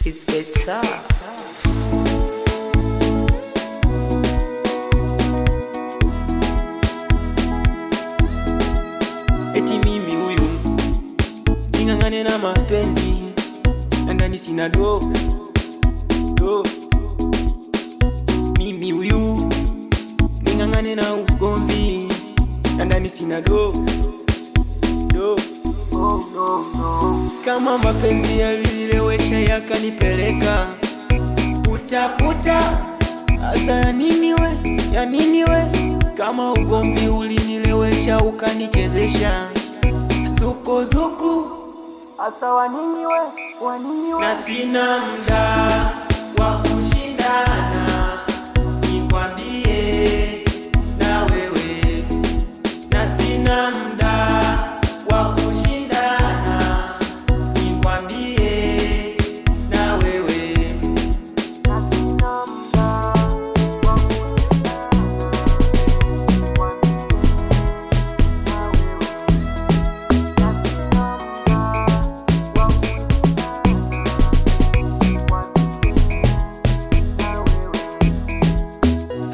It's better. Eti mimi huyu ningangane na mapenzi na ndani sina do. Mimi huyu ningangane na ugomvi na ndani sina do. Kama mapenzi yalilewesha yakanipeleka puta. Asa ya nini we? Kama ugomvi ulinilewesha ukanichezesha zuku. Asa wa nini we? Na sina muda wa kushindana, nikwambie na wewe. Na sina muda wa kushindana, nikwambie na wewe.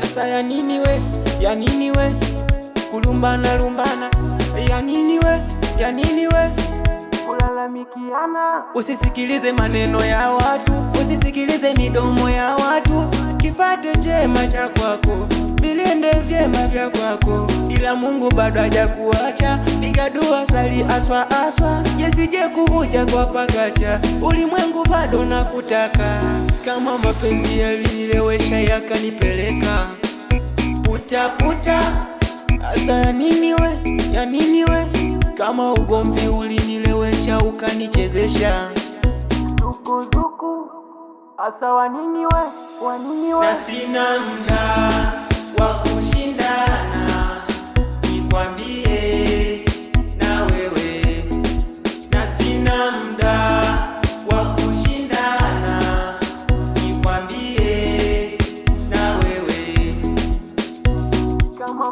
Asa ya nini we? Kulumbana ya nini we? Kulalamikiana. Usisikilize maneno ya watu, usisikilize midomo ya watu. Kifate chema cha kwako, vilinde vyema vya kwako. Ila Mungu bado hajakuacha, piga dua, sali aswa. Yesije kuvuja kwa pakacha, ulimwengu bado nakutaka. Kama mapenzi yalilewesha yakanipeleka puta. Asa ya nini we? Kama ugomvi ulinilewesha ukanichezesha zuku. Asa wa nini we? Na sina muda wa kushindana, nikwambie na wewe. Na sina muda wa kushindana, nikwambie na wewe. Kama